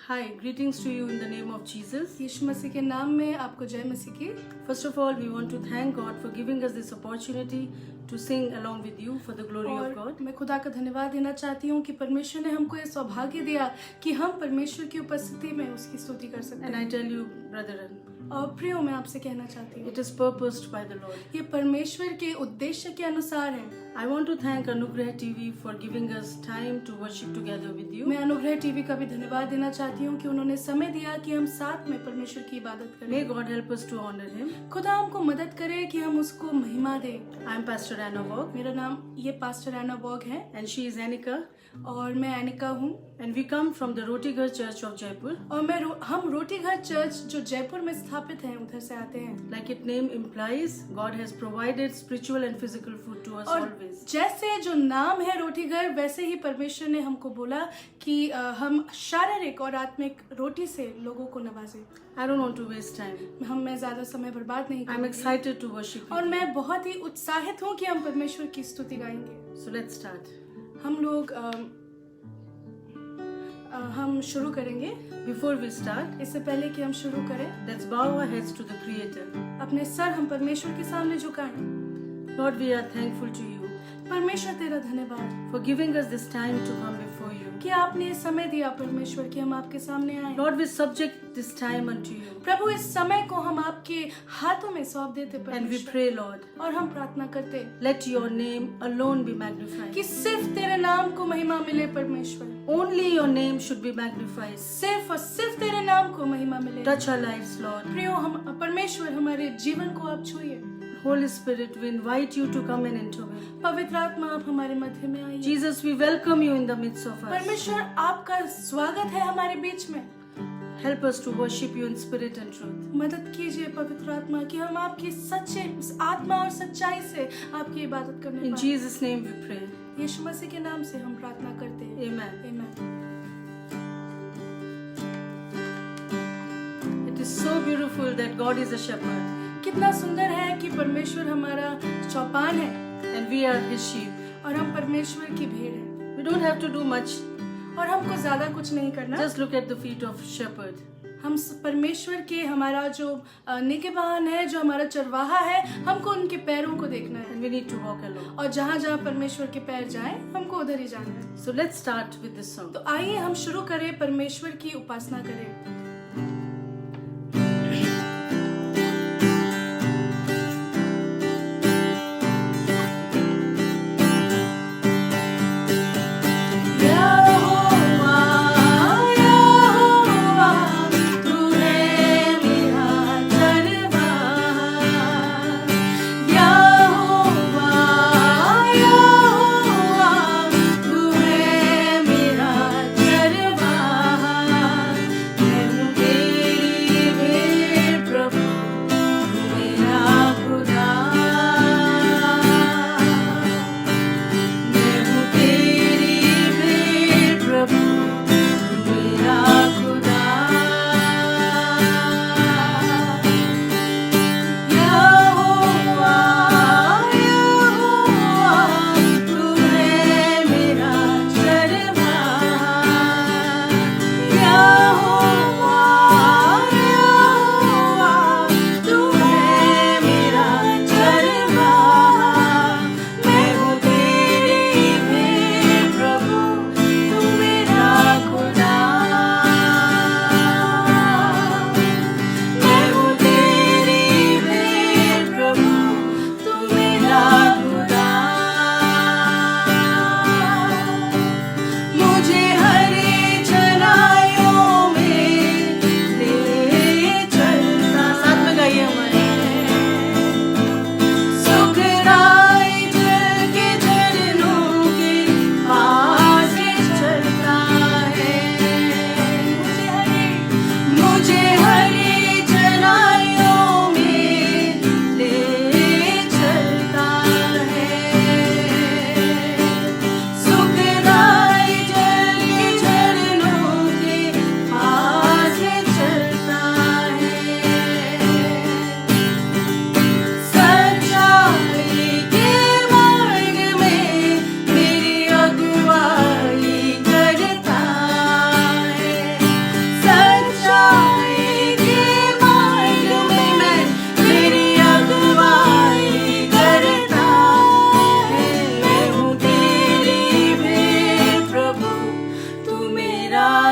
Hi, greetings to you in the name of Jesus. यीशु मसीह के नाम में आपको जय मसीह की। First of all, we want to thank God for giving us this opportunity to sing along with you for the glory of और God. मैं खुदा का धन्यवाद देना चाहती हूँ कि परमेश्वर ने हमको ये सौभाग्य दिया कि हम परमेश्वर की उपस्थिति में उसकी स्तुति कर सकते And हैं। I tell you, brethren, और प्रियो, मैं आपसे कहना चाहती हूँ it is purposed by the Lord. ये परमेश्वर के उद्देश्य के अनुसार है। I want to thank Anugrah TV for giving us time to worship together with you. मैं अनुग्रह टीवी का भी धन्यवाद देना चाहती हूँ कि उन्होंने समय दिया कि हम साथ में परमेश्वर की इबादत May करें। God help us to honor Him. खुदा हमको मदद करे कि हम उसको महिमा दें। I am Pastor Anna Vog मेरा नाम ये पास्टर एना वॉग है and she is Anika, और मैं एनिका हूँ and we come from the Rotigar Church of Jaipur. और हम रोटीघर चर्च जो जयपुर में स्थापित है उधर से आते हैं। Like its name implies, God has provided spiritual and physical food to us और always. जैसे जो नाम है रोटीघर, वैसे ही परमेश्वर ने हमको बोला कि हम शारीरिक और आत्मिक रोटी से लोगों को नवाजें। I don't want to waste time. मैं ज्यादा समय बर्बाद नहीं I'm करूंगी excited to worship और you. मैं बहुत ही उत्साहित हूँ कि हम परमेश्वर की स्तुति गाएंगे। So let's start. हम लोग हम शुरू करेंगे। Before we start, इससे पहले कि हम शुरू करें, let's bow our heads to the Creator. अपने सर हम परमेश्वर के सामने झुकाएं। Lord, we are thankful to you परमेश्वर तेरा धन्यवाद for giving us this time to come before you. कि आपने ये समय दिया परमेश्वर कि हम आपके सामने आए। Lord, we subject this time unto you. प्रभु, इस समय को हम आपके हाथों में सौंप देते And we परमेश्वर, pray, Lord, और हम प्रार्थना करते let your name alone be magnified. कि सिर्फ तेरे नाम को महिमा मिले परमेश्वर, Only your name should be magnified. सिर्फ और सिर्फ तेरे नाम को महिमा मिले। Touch our lives, Lord. प्रियो, हम परमेश्वर हमारे जीवन को आप छुइए। Holy Spirit, we invite you to come and intervene. पवित्र आत्मा, आप हमारे मध्य में आइए। Jesus, we welcome you in the midst of us. परमेश्वर, आपका स्वागत है हमारे बीच में। Help us to worship you in spirit and truth. मदद कीजिए पवित्र आत्मा कि हम आपकी सच्चे आत्मा और सच्चाई से आपकी इबादत करने In पाएं। Jesus' name we pray. यीशु मसीह के नाम से हम प्रार्थना करते हैं। Amen. आमीन। It is so beautiful that God is a shepherd कितना सुंदर है कि परमेश्वर हमारा चौपान है and we are His sheep. और हम परमेश्वर की भीड़ है We don't have to do much. और हमको ज्यादा कुछ नहीं करना। Just look at the feet of shepherd. हम परमेश्वर के हमारा जो निगहबान है, जो हमारा चरवाहा है, हमको उनके पैरों को देखना है And we need to walk along. और जहाँ जहाँ परमेश्वर के पैर जाएं, हमको उधर ही जाना है। So let's start with this song. तो आइए हम शुरू करें, परमेश्वर की उपासना करें। मैं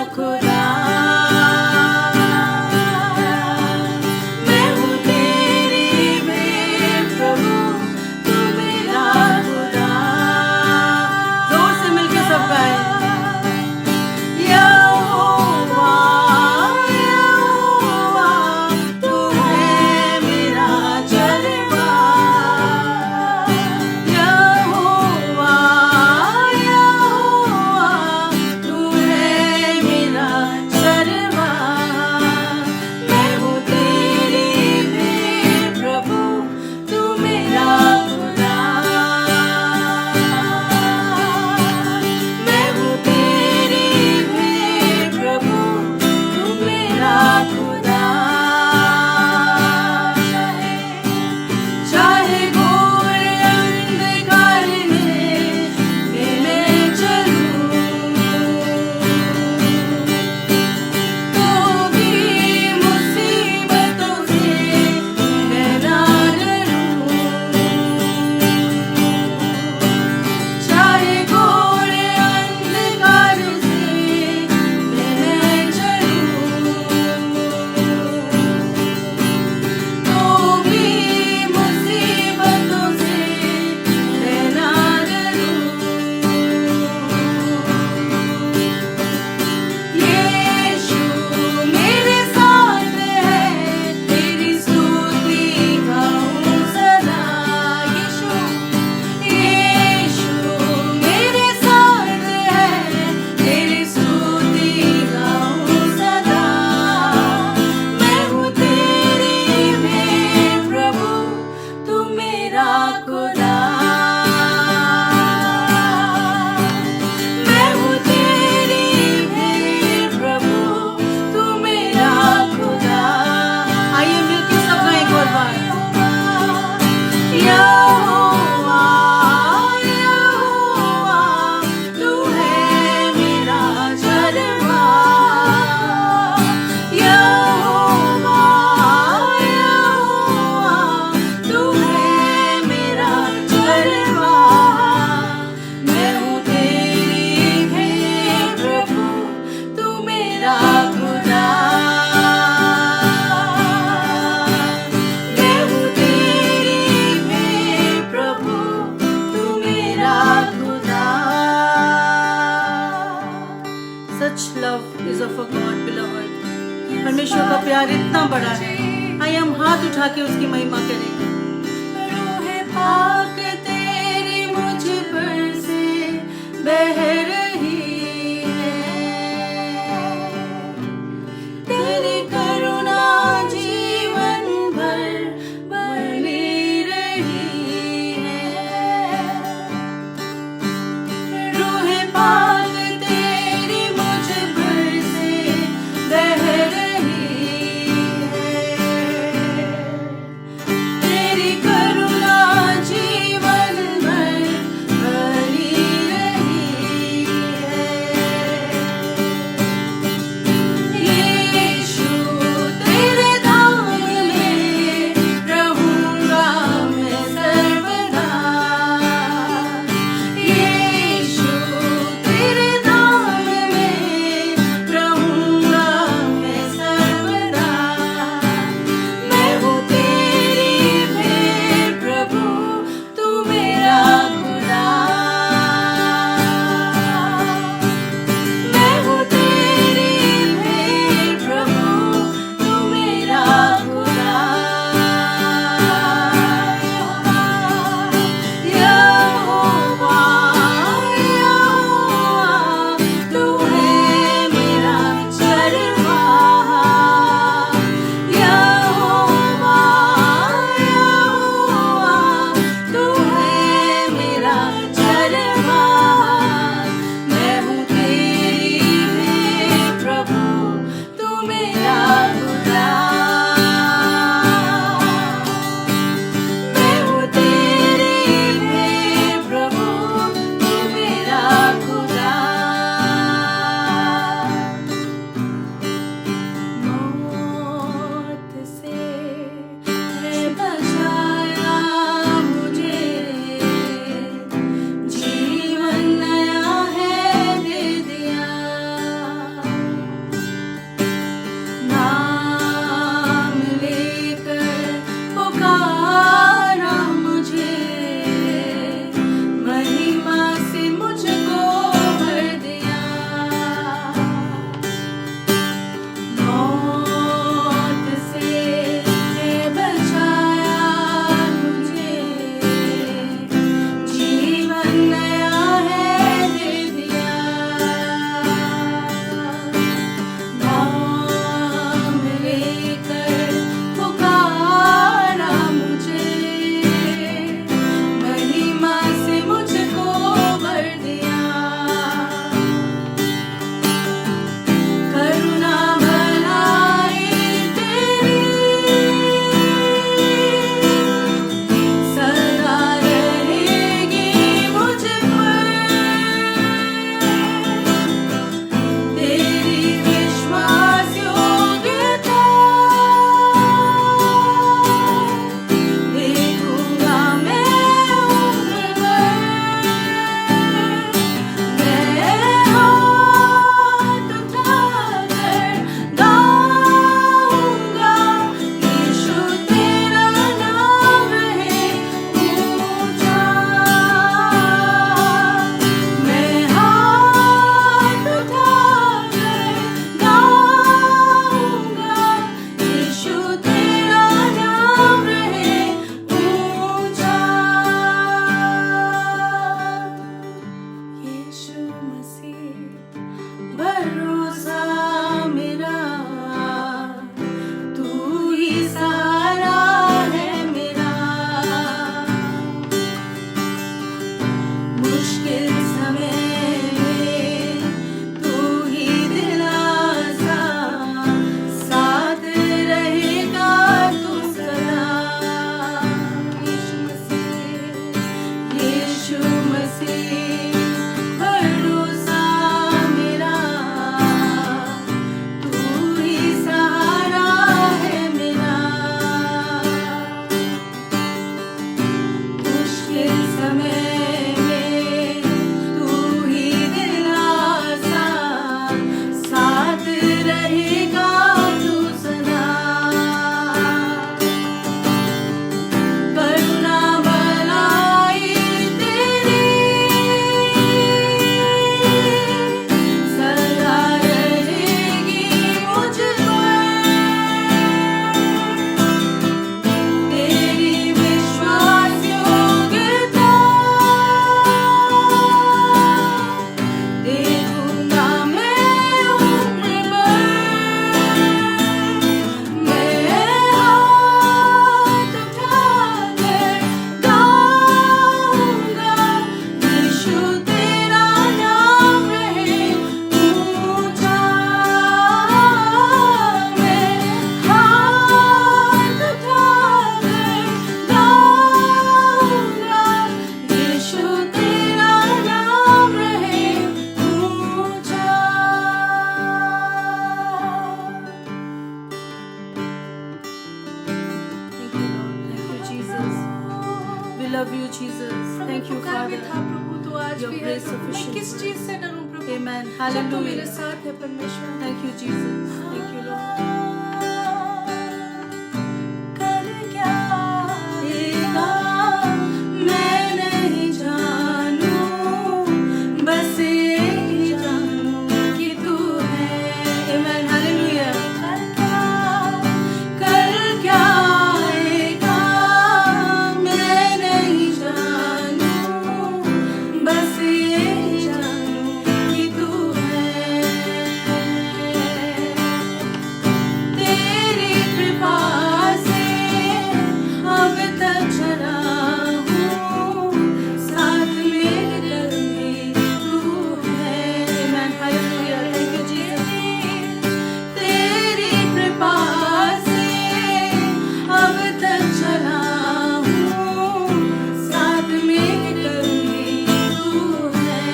खुदा, मैं हूँ तेरी भेंट प्रभु, तू मेरा खुदा। जोर से मिलके सब गाएं। यहोवा, यहोवा, तू है मेरा चरवा। यहोवा, यहोवा, तू है मेरा चरवा। मैं हूँ तेरी भेंट प्रभु, तू मेरा खुदा। मैं हूँ तेरी भेंट प्रभु, तू मेरा खुदा। चाहे घोर अंधकार में मैं चलूं, तो भी मुसीबतों से मैं ना डरूं। चाहे घोर अंधकार से मैं चलूं, तो भी मुसीबतों से मैं ना डरूं। यीशु मेरे साथ है, तेरी स्तुति गाऊं सदा। यीशु, यीशु मेरे साथ है, तेरी स्तुति गाऊं सदा। मैं हूँ तेरी भेंट प्रभु, तू मेरा खुदा। मैं हूँ तेरी भेंट प्रभु, तू मेरा खुदा। आइए मिलके सब गाएं एक और बार। यहोवा, यहोवा, तू है मेरा चरवा। यहोवा, यहोवा, तू है मेरा चरवा। मैं हूँ तेरी भेंट प्रभु, तू मेरा खुदा। मैं हूँ तेरी भेंट प्रभु, तू मेरा खुदा। Such love is of a God, beloved. परमेश्वर का प्यार इतना बड़ा है। आइए हम हाथ उठा के उसकी महिमा करें। रूह पाक तेरी मुझ पर से बह रही है, तेरी करुणा जीवन भर बनी रही है। रूह पाक तेरी मुझ पर से बह रही है, तेरी करुणा जीवन भर बनी रही है। भरोसा मेरा, तू ही सहारा है मेरा। मुश्किल समय में तू ही दिलासा, साथ रहेगा तू सदा। यीशु मसीह भरोसा मेरा, तू ही सहारा है मेरा। मुश्किल समय में तू ही दिलासा, साथ रहेगा तू सदा। करुणा भलाई तेरी सदा रहेगी मुझ पर। तेरी विश्वास योग्यता देखूंगा मैं उम्र भर। मैं हाथ उठाकर गाऊंगा, यीशु तेरा नाम रहे ऊंचा। मैं हाथ उठाकर गाऊंगा, यीशु तेरा नाम रहे ऊंचा। Thank you, Lord. Thank you, Jesus. We love you, Jesus. Thank you, पुकार भी Father. था प्रभु, तो आज Your भी है grace प्रभु। मैं sufficient किस for चीज से डरूं प्रभु, Amen. जब तू मेरे Hallelujah. साथ है परमेश्वर। Thank you, Jesus. Thank you, Lord. कर क्या आएगा मैं नहीं जानूं, बस यही जानूं कि तू है। Amen. Hallelujah. कर क्या आएगा मैं नहीं जानूं, बस यही जानूं कि तू है। तेरी कृपा से अब तक चला हूँ, साथ मेरे में तू है। Amen. Hallelujah. Thank you, Jesus. तेरी कृपा से अब तक चला हूँ, साथ मेरे में तू है।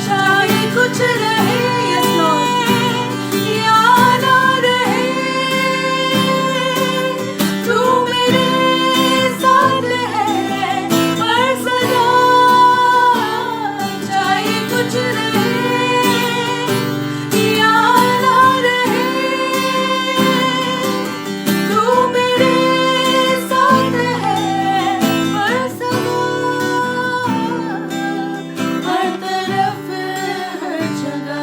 चाहे कुछ रहे yes Lord, या ना रहे, तू मेरे साथ है पर सदा। चाहे कुछ रहे या ना रहे, तू मेरे साथ है पर सदा। हर तरफ हर जगह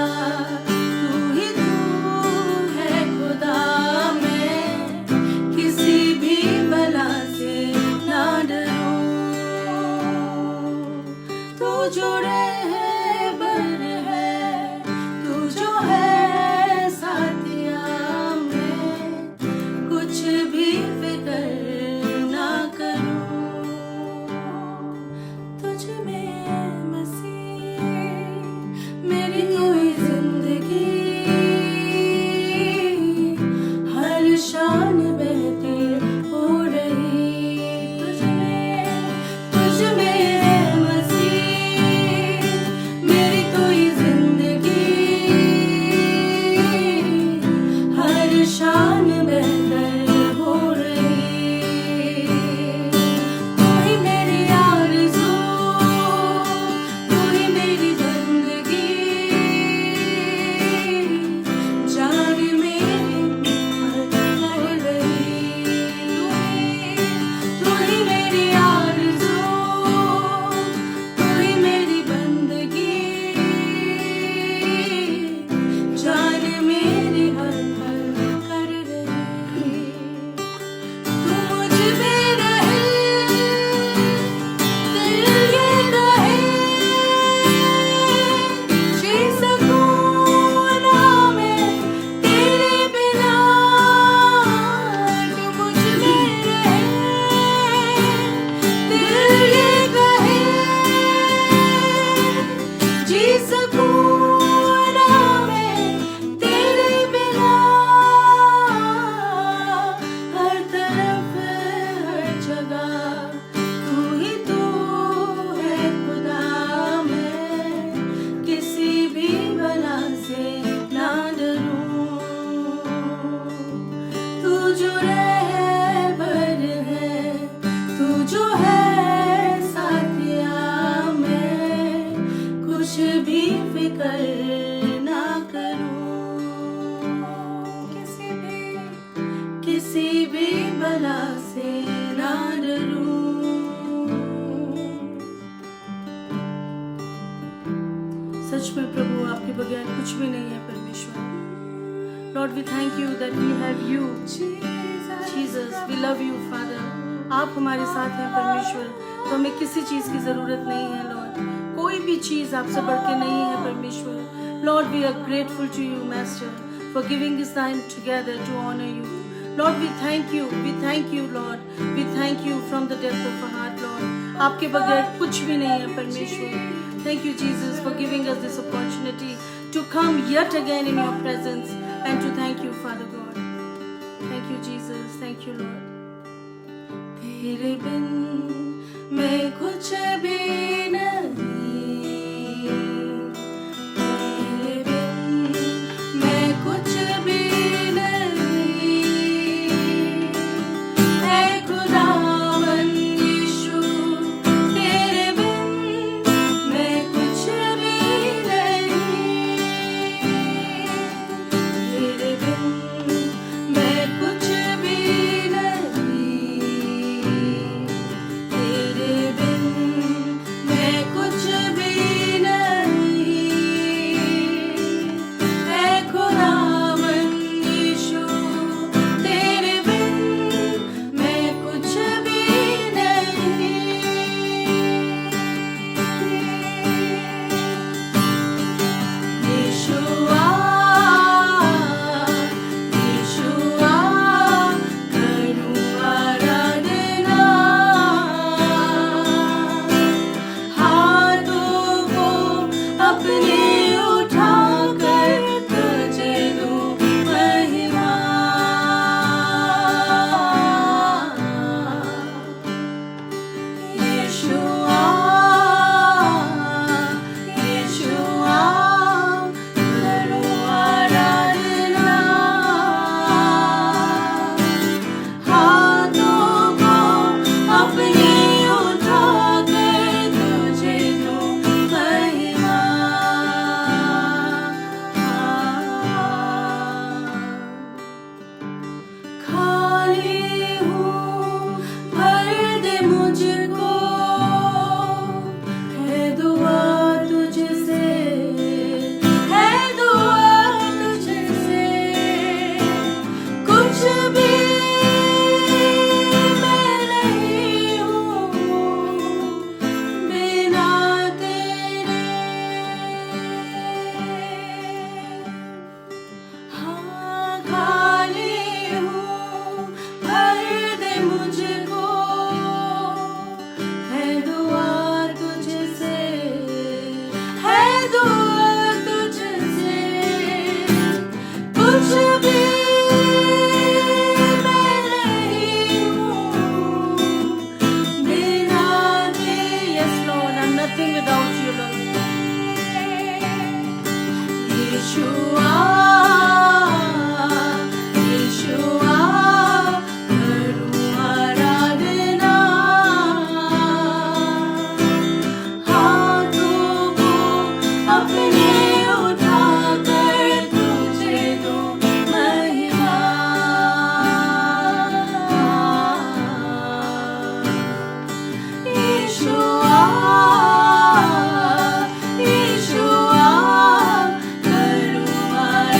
ज्वाला से ना डरूं। सच में प्रभु आपके बगैर कुछ भी नहीं है परमेश्वर। Lord we thank you that we have you Jesus, we love you father. आप हमारे साथ हैं परमेश्वर, तो हमें किसी चीज़ की ज़रूरत नहीं है लॉर्ड। कोई भी चीज़ आपसे बढ़ के नहीं है परमेश्वर। Lord we are grateful to you master for giving this time together to honour you. Lord we thank you Lord, we thank you from the depth of our heart Lord. आपके बगैर कुछ भी नहीं है परमेश्वर। Thank you Jesus for giving us this opportunity to come yet again in your presence and to thank you Father God. Thank you Jesus, thank you Lord. तेरे बिन मैं कुछ भी नहीं, तेरे बिन मैं कुछ भी नहीं, ऐ खुदावन यीशु तेरे बिन मैं कुछ भी नहीं, तेरे बिन मैं कुछ भी नहीं, तेरे बिन मैं कुछ भी नहीं, ऐ खुदावन यीशु तेरे बिन मैं कुछ भी नहीं। यीशुआ यीशुआ करूं आराधना, हाथों को अपने उठाकर तुझे दूं महिमा। यीशुआ यीशुआ करूं आराधना, हाथों को अपने उठाकर तुझे दूं महिमा। खाली हूँ भर दे मुझको, है दुआ तुझसे, है दुआ तुझसे, कुछ भी मैं नहीं हूँ बिना तेरे। हाँ खाली हूँ भर दे मुझको, है दुआ तुझसे, है दुआ तुझसे, कुछ भी मैं नहीं हूँ बिना तेरे। Yes Lord, I'm nothing without you Lord. यीशुआ यीशुआ करूं आराधना, हाथों को अपने उठाकर तुझे दूं महिमा। यीशुआ यीशुआ करूं आराधना,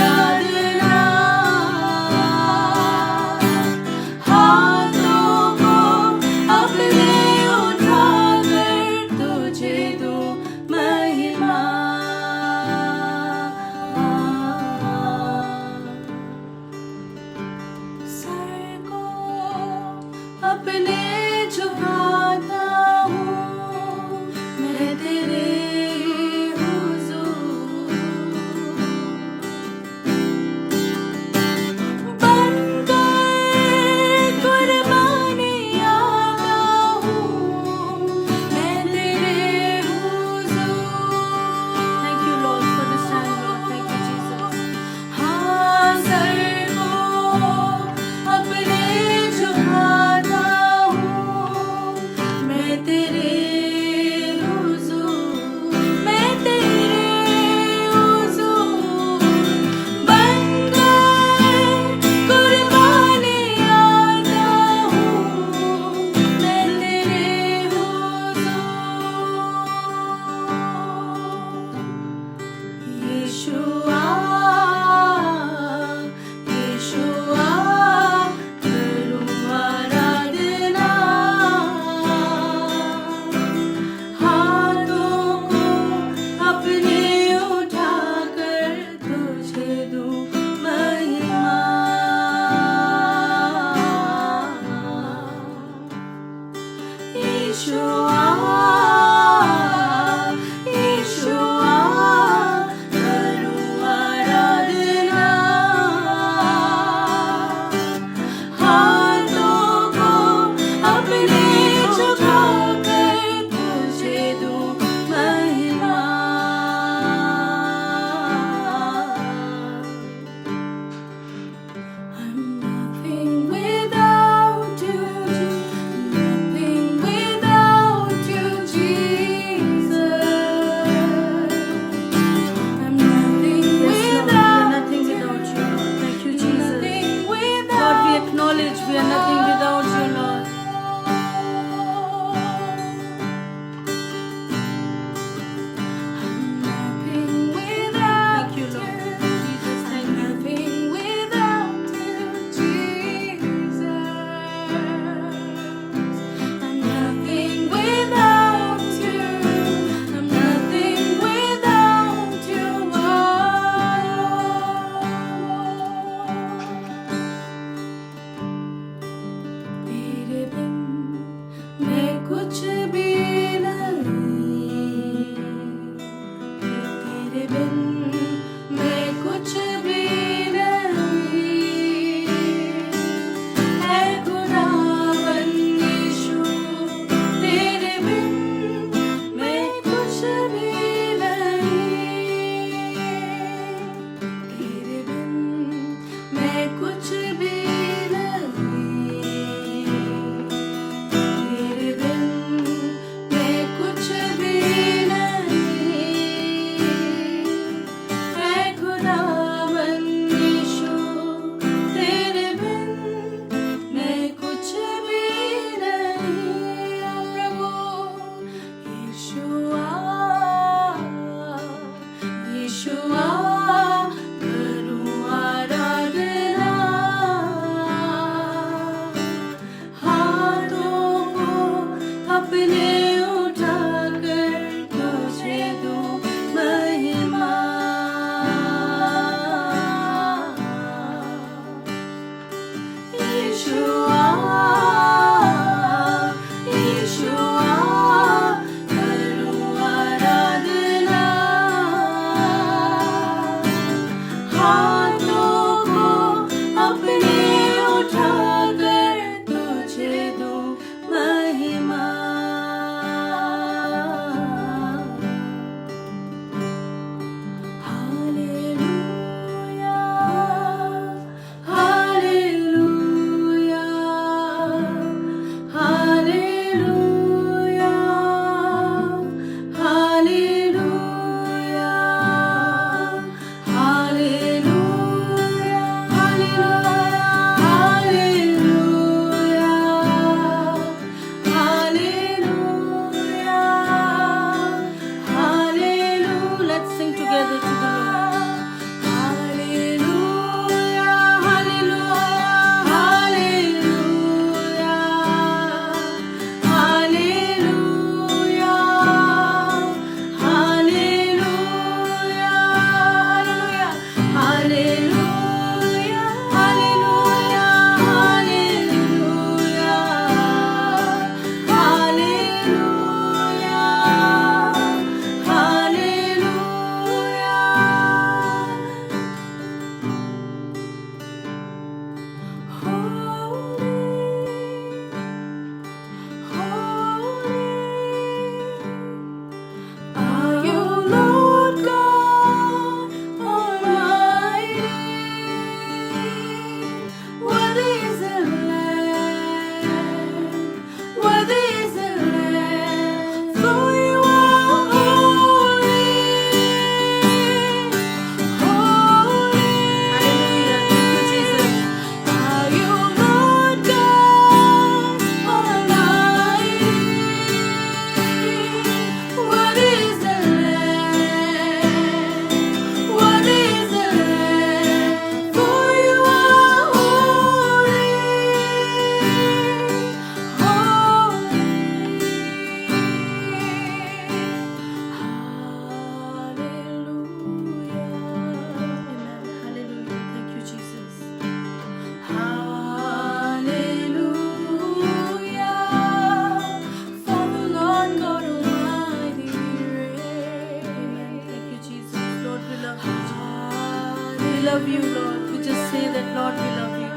love you, Lord. We just say that, Lord, we love you.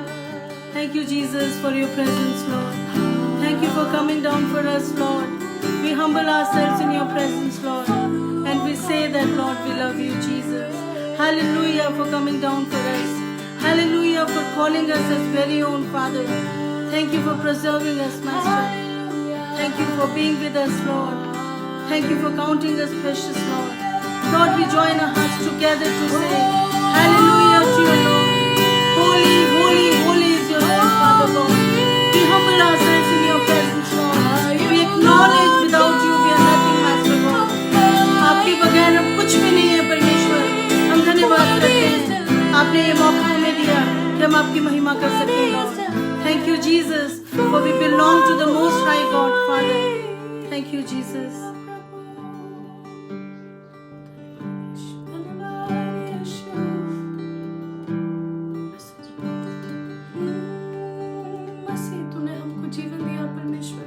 Thank you, Jesus, for your presence, Lord. Thank you for coming down for us, Lord. We humble ourselves in your presence, Lord. And we say that, Lord, we love you, Jesus. Hallelujah for coming down for us. Hallelujah for calling us as very own, Father. Thank you for preserving us, Master. Thank you for being with us, Lord. Thank you for counting us precious, Lord. Lord, we join our hearts together to say, hallelujah to you, Lord. Holy, holy, holy is your name, Father God. We humble ourselves in your presence, Lord. We acknowledge without you we are nothing, Master God. आपके बगैर हम कुछ भी नहीं है, परमेश्वर. हम धन्यवाद करते हैं. आपने ये मौका हमें दिया कि हम आपकी महिमा कर सकें, Lord. Thank you, Jesus, for we belong to the Most High God, Father. Thank you, Jesus. तूने हमको जीवन दिया परमेश्वर.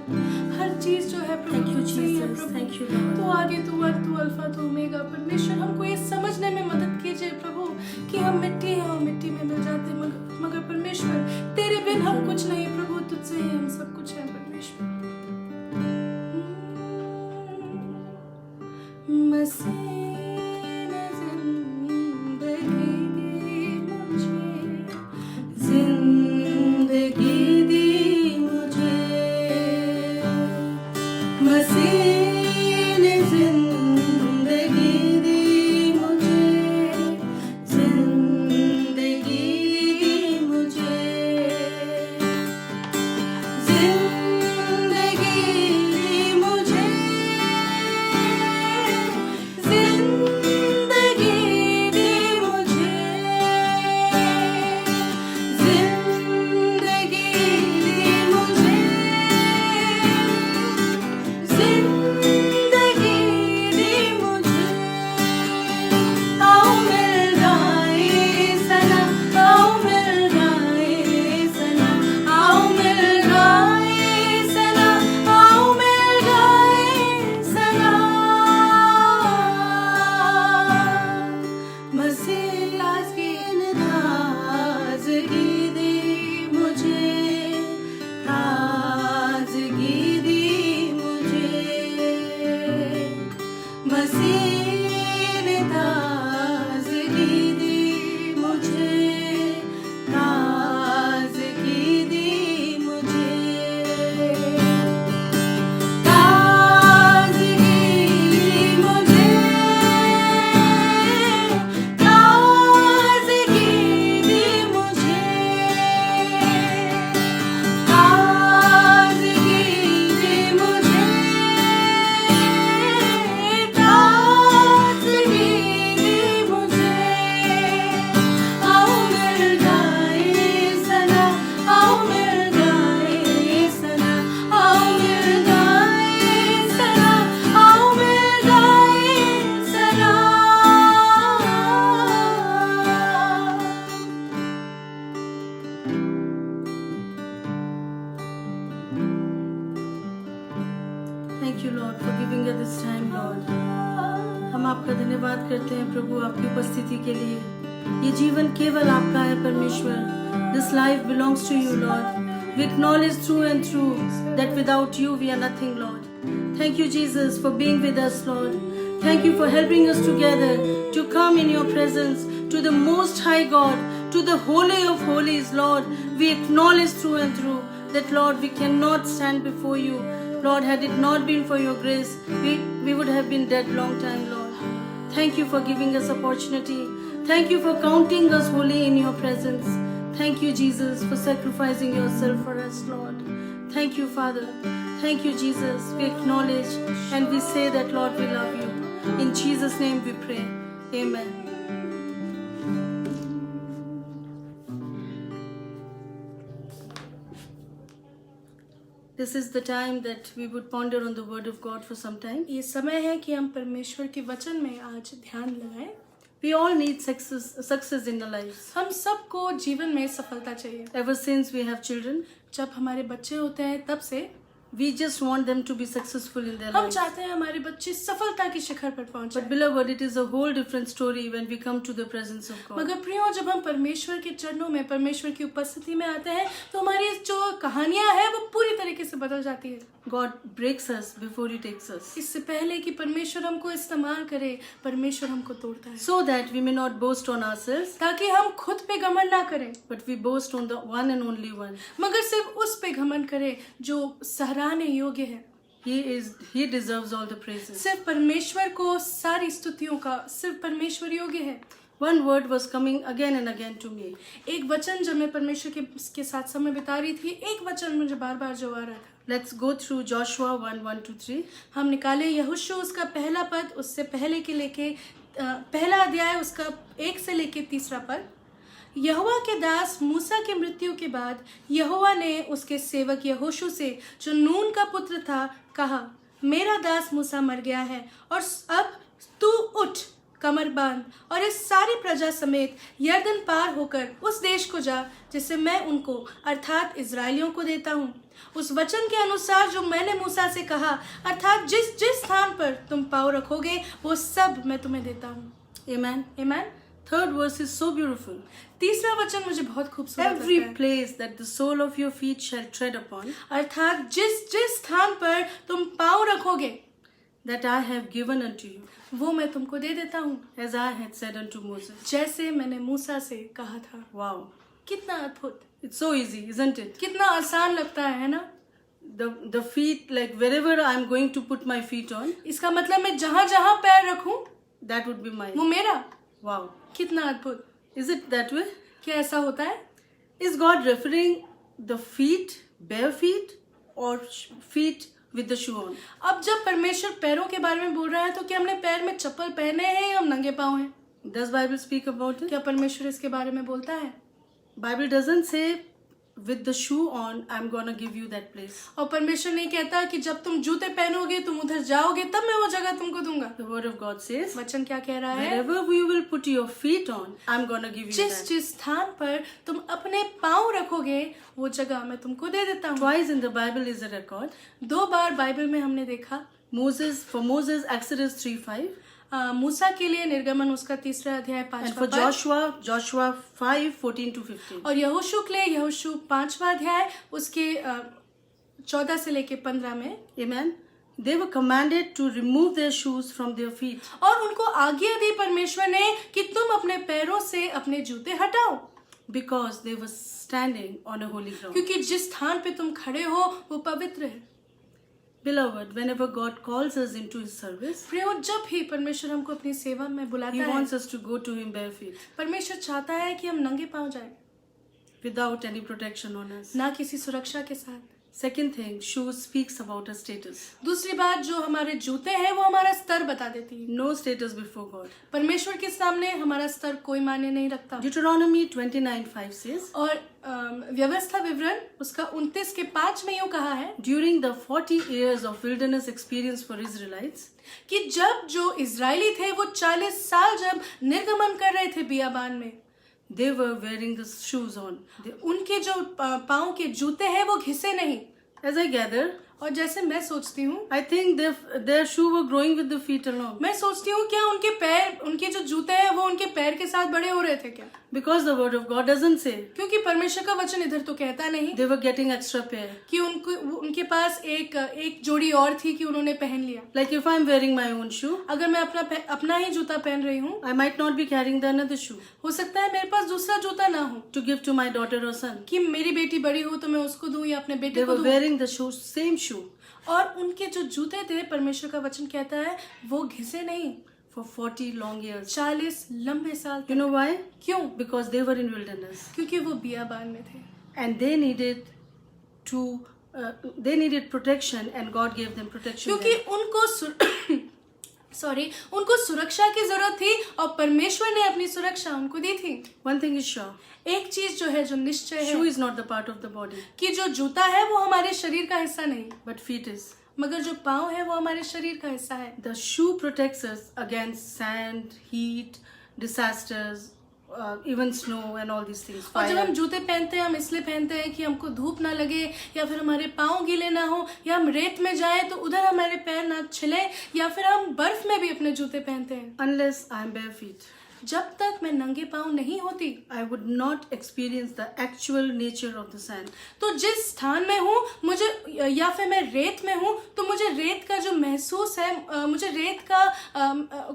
हर चीज जो है Thank you, Jesus. Prabhu. Thank you, Lord. तू आगे, तू अंत, तू अल्फा, तू ओमेगा. परमेश्वर हमको ये समझने में मदद कीजिए प्रभु कि हम मिट्टी हैं और मिट्टी में मिल जाते हैं, मगर परमेश्वर तेरे बिन हम कुछ नहीं प्रभु. तुझसे ही हम सब कुछ हैं परमेश्वर. मसीह ने जिंदगी दी मुझे, जिंदगी दी मुझे. मसीह ने जिंदगी दी मुझे. जिंदगी दी मुझे. जिंदगी दी मुझे. जिंदगी दी मुझे. जिंदगी दी मुझे. जिंदगी दी मुझे. आओ मिल जाए सना, आओ मिल जाए सना, आओ मिल जाए सना, आओ मिल जाए सना. मसीह ने ताजगी दी मुझे. ताजगी दी मुझे. मसीह ने ताजगी दी मुझे. ताजगी दी मुझे. ताजगी दी मुझे. ताजगी दी मुझे. ताजगी दी मुझे. ताजगी दी मुझे. आओ मिल जाए सना, आओ मिल जाए सना, आओ मिल जाए सना, आओ मिल जाए सना. Thank you, Lord, for giving us this time, Lord. हम आपका धन्यवाद करते हैं प्रभु आपकी उपस्थिति के लिए. ये जीवन केवल आपका है परमेश्वर. This life belongs to you, Lord. We acknowledge through and through that without you we are nothing, Lord. Thank you, Jesus, for being with us, Lord. Thank you for helping us together to come in your presence to the Most High God, to the Holy of Holies, Lord. We acknowledge through and through that, Lord, we cannot stand before you. Lord, had it not been for your grace, we would have been dead long time, Lord. Thank you for giving us opportunity. Thank you for counting us holy in your presence. Thank you, Jesus, for sacrificing yourself for us, Lord. Thank you, Father. Thank you, Jesus. We acknowledge and we say that, Lord, we love you. In Jesus' name we pray. Amen. This is the time that we would ponder on the word of God for some time. ये समय है कि हम परमेश्वर के वचन में आज ध्यान लगाएं. We all need success in our lives. हम सबको जीवन में सफलता चाहिए. Ever since we have children, जब हमारे बच्चे होते हैं तब से We just want them to be successful in their हम lives. चाहते हैं हमारे बच्चे सफलता के शिखर पर पहुंचे। But beloved, it is a whole different story when we come to the presence of God. मगर प्रियो, जब हम परमेश्वर के चरणों में, परमेश्वर की उपस्थिति में आते हैं तो हमारी जो कहानियां हैं वो पूरी तरीके से बदल जाती है। God breaks us before He takes us, इससे पहले कि परमेश्वर हमको इस्तेमाल करे, परमेश्वर हमको तोड़ता है, so that we may not boast on ourselves, ताकि हम खुद पे घमंड ना करें, but we boast on the one and only one. मगर सिर्फ उस पे घमंड करें जो सराहने योग्य है। He deserves all the praises. सिर्फ परमेश्वर को सारी स्तुतियों का, सिर्फ परमेश्वर योग्य है। One word was coming again and again to me. एक वचन जब मैं परमेश्वर के साथ समय बिता रही थी, एक वचन मुझे बार बार जो आ रहा था। Let's go through Joshua 1:1-3. हम निकाले यहोशू उसका पहला पद, उससे पहले के लेके पहला अध्याय उसका 1 से लेके 3 पद। यहोवा के दास मूसा की मृत्यु के बाद यहोवा ने उसके सेवक यहोशू से, जो नून का पुत्र था, कहा, मेरा दास मूसा मर गया है और अब तू उठ, कमर बांध और इस सारी प्रजा समेत यरदन पार होकर उस देश को जा जिसे मैं उनको अर्थात इजराइलियों को देता हूँ। उस वचन के अनुसार जो मैंने मूसा से कहा, अर्थात जिस जिस स्थान पर तुम पाँव रखोगे वो सब मैं तुम्हें देता हूँ। Amen. आमीन। Third verse is so beautiful. तीसरा वचन मुझे बहुत खूबसूरत Every लगता है। place that the sole of your feet shall tread upon, अर्थात जिस जिस स्थान पर तुम पाँव रखोगे that I have given unto you, वो मैं तुमको दे देता हूँ, as I had said unto Moses. जैसे मैंने मूसा से कहा था। Wow. कितना अद्भुत, It's so easy, isn't it? कितना आसान लगता है ना? The feet, like wherever I'm going to put my feet on, इसका मतलब मैं जहाँ जहाँ पैर रखूं that would be mine. वो मेरा। Wow. कितना अद्भुत। Is it that way? क्या ऐसा होता है? Is God referring the feet, bare feet, or feet with the shoe on? अब जब परमेश्वर पैरों के बारे में बोल रहा है तो क्या हमने पैर में चप्पल पहने हैं या हम नंगे पाँव हैं? Does Bible speak about it? क्या परमेश्वर इसके बारे में बोलता है? Bible doesn't say with the shoe on I'm gonna give you that place. और परमेश्वर नहीं कहता कि जब तुम जूते पहनोगे तुम उधर जाओगे तब मैं वो जगह तुमको दूंगा। The word of God says, वचन क्या कह रहा है? wherever you will put your feet on, I'm gonna give you जिस that. जिस स्थान पर तुम अपने पाँव रखोगे वो जगह मैं तुमको दे देता हूँ। Twice in the Bible is a record. 2 bar Bible में हमने देखा। For Moses, Exodus 3:5. मूसा के लिए निर्गमन उसका 3 अध्याय And 5 for Joshua 5:14-15. और यहोशू के लिए यहोशू 5 अध्याय उसके 14 से लेके 15 में। Amen. They were commanded to remove their shoes from their feet. और उनको आज्ञा दी परमेश्वर ने कि तुम अपने पैरों से अपने जूते हटाओ, Because they were standing on a holy ground. क्योंकि जिस स्थान पे तुम खड़े हो वो पवित्र है। Beloved, whenever God calls us into His service, प्रियो, जब भी परमेश्वर हमको अपनी सेवा में He बुलाता है, wants us to go to Him bare feet, परमेश्वर चाहता है कि हम नंगे पाँव जाएं, without any protection on us. ना किसी सुरक्षा के साथ। Second thing, shoes speaks about a status. दूसरी बात, जो हमारे जूते हैं वो हमारा स्तर बता देती है। No status before God. परमेश्वर के सामने हमारा स्तर कोई मायने नहीं रखता। Deuteronomy 29:5 says, और व्यवस्था विवरण उसका 29 के 5 में यूं कहा है during the 40 years of wilderness experience for Israelites, कि जब जो इजरायली थे वो 40 साल जब निर्गमन कर रहे थे बियाबान में, they were wearing the shoes on. उनके जो पाँव के जूते हैं वो घिसे नहीं। As I gather, और जैसे मैं सोचती हूँ, I think their shoe were growing with the feet along. मैं सोचती हूँ क्या उनके पैर, उनके जो जूते हैं वो उनके पैर के साथ बड़े हो रहे थे क्या? Because the word of God doesn't say. क्योंकि परमेश्वर का वचन इधर तो कहता नहीं They were getting extra pair. कि उनके पास एक जोड़ी और थी कि उन्होंने पहन लिया। Like if I'm wearing my own shoe, अगर मैं अपना ही जूता पहन रही हूँ, I might not be carrying the another shoe हो सकता है मेरे पास दूसरा जूता ना हो to give to my daughter or son. कि मेरी बेटी बड़ी हो तो मैं उसको दूं या अपने बेटे They को were दूं। wearing the same shoe और उनके जो जूते थे, परमेश्वर का वचन कहता है वो घिसे नहीं, for 40 long years. 40 लंबे साल You know why? क्यों? Because they were in wilderness क्योंकि वो बियाबान में थे and they needed protection, and God gave them protection. क्योंकि there. उनको सुरक्षा की जरूरत थी और परमेश्वर ने अपनी सुरक्षा उनको दी थी। One thing is sure, एक चीज जो है, जो निश्चय shoe है is not the part of the body, कि जो जूता है वो हमारे शरीर का हिस्सा नहीं, but feet is. मगर जो पाँव है वो हमारे शरीर का हिस्सा है। The shoe protects us against sand, heat, disasters, even snow and all these things. और जब Fire. हम जूते पहनते हैं हम इसलिए पहनते हैं कि हमको धूप ना लगे या फिर हमारे पाँव गीले ना हो या हम रेत में जाएं तो उधर हमारे पैर ना छिले या फिर हम बर्फ में भी अपने जूते पहनते हैं. Unless I am bare feet, जब तक मैं नंगे पाँव नहीं होती I would not experience the actual nature of the sand. तो जिस स्थान में हूँ मुझे या फिर मैं रेत में हूँ तो मुझे रेत का जो महसूस है मुझे रेत का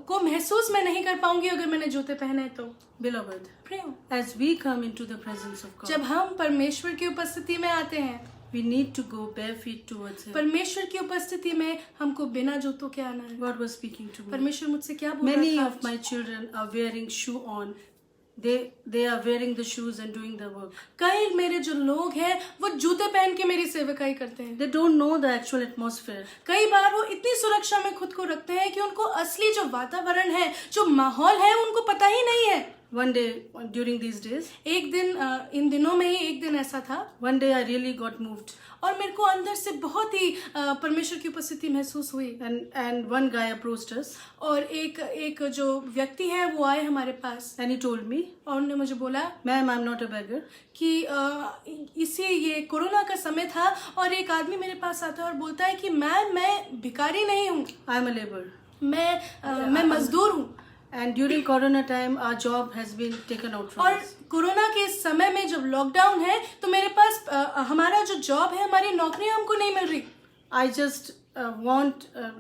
को महसूस मैं नहीं कर पाऊंगी अगर मैंने जूते पहने तो. Beloved, प्रियो, as we come into the presence of God, जब हम परमेश्वर की उपस्थिति में आते हैं we need to go bare feet towards Him. परमेश्वर की उपस्थिति में हमको बिना जूतों के आना है. God was speaking to me. परमेश्वर मुझसे क्या बोल Many रहा of था? my children are wearing shoe on. They are wearing the shoes and doing the work. कई मेरे जो लोग हैं वो जूते पहन के मेरी सेवकाई करते हैं. They don't know the actual atmosphere. कई बार वो इतनी सुरक्षा में खुद को रखते हैं कि उनको असली जो वातावरण है जो माहौल है उनको पता ही नहीं है. One day, during these days, एक दिन इन दिनों में ही एक दिन ऐसा था one day I really got moved. और मेरे को अंदर से बहुत ही परमेश्वर की उपस्थिति महसूस हुई. And one guy approached us और एक जो व्यक्ति है वो आए हमारे पास and he told me, और उन्होंने मुझे बोला "Ma'am, I'm not a beggar. कि इसी ये कोरोना का समय था और एक आदमी मेरे पास आता है और बोलता है कि मैं भिखारी नहीं हूँ, I'm a laborer. मैं मजदूर हूँ. And during Corona time, our job has been taken out from और us. कोरोना के इस समय में जब लॉकडाउन है तो मेरे पास हमारा जो जॉब है हमारी नौकरियां हमको नहीं मिल रही. I just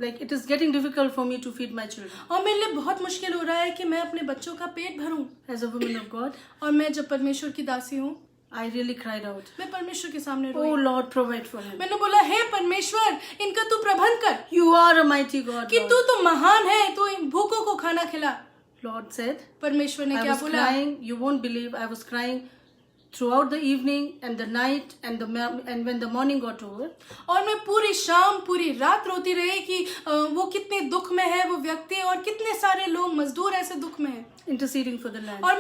like it is getting difficult for me to feed my children. और मेरे लिए बहुत मुश्किल हो रहा है कि मैं अपने बच्चों का पेट भरूं. As a woman of God, और मैं जब परमेश्वर की दासी हूँ I really cried out. मैं परमेश्वर के सामने Oh रोई. Lord, provide for him. मैंने बोला हे परमेश्वर इनका तू प्रबंध कर You are a mighty God. कि Lord. तू तो महान है, तू इन भूखों को खाना खिला. Lord said, परमेश्वर ने I क्या was बोला? crying. You won't believe. I was crying throughout the evening and the night and when the morning got over. और मैं पूरी शाम पूरी रात रोती रही कि वो कितने दुख में है वो व्यक्ति और कितने सारे लोग मजदूर ऐसे दुख में हैं. Interceding for the land. और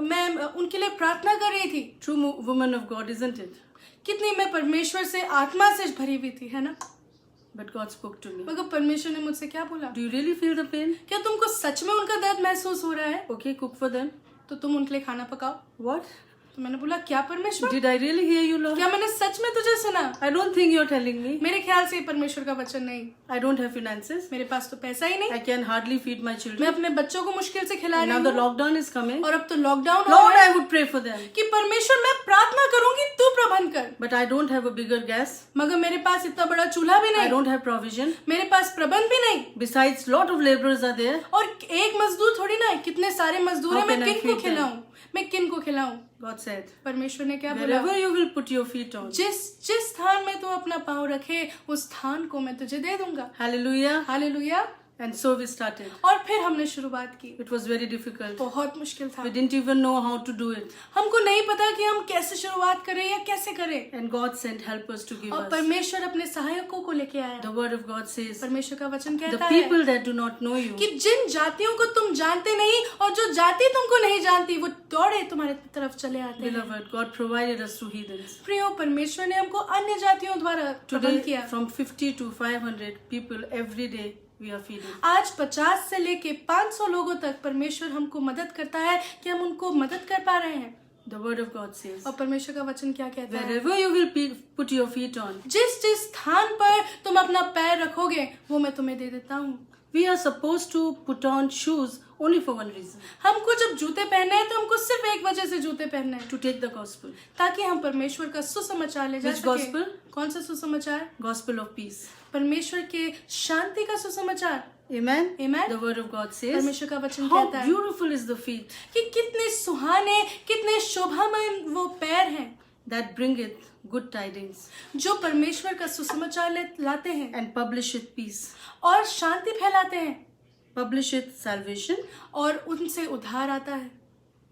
मैं उनके लिए प्रार्थना कर रही थी. True woman of God, isn't it? कितनी मैं परमेश्वर से आत्मा से भरी हुई थी, है ना? But God spoke to me. मगर परमेश्वर ने मुझसे क्या बोला? Do you really feel the pain? क्या तुमको सच में उनका दर्द महसूस हो रहा है? Okay, cook for them. तो तुम उनके लिए खाना पकाओ. What? तो मैंने बोला क्या परमेश्वर? Did I really hear you, Lord? क्या मैंने सच में तुझे सुना? I don't think you're telling me. मेरे ख्याल से ये परमेश्वर का वचन नहीं. I don't have finances. मेरे पास तो पैसा ही नहीं. I can hardly feed my मैं children. अपने बच्चों को मुश्किल से खिला Now रही the हूँ lockdown is coming. और अब तो लॉकडाउन हो Lord, रहा है I would pray for them. कि परमेश्वर मैं प्रार्थना करूंगी तू प्रबंध कर. But I don't have a bigger gas. मगर मेरे पास इतना बड़ा चूल्हा भी I नहीं. don't have provision. मेरे पास प्रबंध भी नहीं. Besides, lot of laborers are there. और एक मजदूर थोड़ी ना है, कितने सारे मजदूर हैं. How मैं can I किन को feed them? खिलाऊं? मैं किन को खिलाऊं? God said, परमेश्वर ने क्या बोला? wherever you will put your feet on. जिस स्थान में तू अपना पाँव रखे उस स्थान को मैं तुझे दे दूंगा. Hallelujah. Hallelujah. And so we started. और फिर हमने शुरुआत की. It was very difficult. बहुत मुश्किल था. We didn't even know how to do it. हमको नहीं पता कि हम कैसे शुरुआत करें या कैसे करें. And God sent helpers to give और us. परमेश्वर अपने सहायकों को लेके आया. The word of God says, परमेश्वर का वचन the कहता है people that do not know you, कि जिन जातियों को तुम जानते नहीं और जो जाति तुमको नहीं जानती वो दौड़े तुम्हारे तरफ चले आते हैं. beloved, God provided us through heathens. प्रियो परमेश्वर ने हमको अन्य जातियों द्वारा प्रबंध Today, किया. from 50 to 500 people every day, we are feeding. आज 50 से लेके 500 लोगों तक परमेश्वर हमको मदद करता है कि हम उनको मदद कर पा रहे हैं. The word of God says, और परमेश्वर का वचन क्या कहता है? wherever you will put your feet on, जिस स्थान पर तुम अपना पैर रखोगे वो मैं तुम्हें दे देता हूँ. we are supposed to put on shoes only for one reason, हमको जब जूते पहनने हैं तो हमको सिर्फ एक वजह से जूते पहनने हैं, to take the gospel. ताकि हम परमेश्वर का सुसमाचार ले जा Which सके. gospel? कौन सा सुसमाचार? Gospel of peace. परमेश्वर के शांति का सुसमाचार. Amen? Amen. The word of God says, परमेश्वर का वचन how कहता है beautiful is the feet कि कितने सुहाने कितने शोभामय वो पैर हैं that bringeth good tidings जो परमेश्वर का सुसमाचार लाते हैं and publisheth peace, और शांति फैलाते हैं publisheth salvation. और उनसे उद्धार आता है.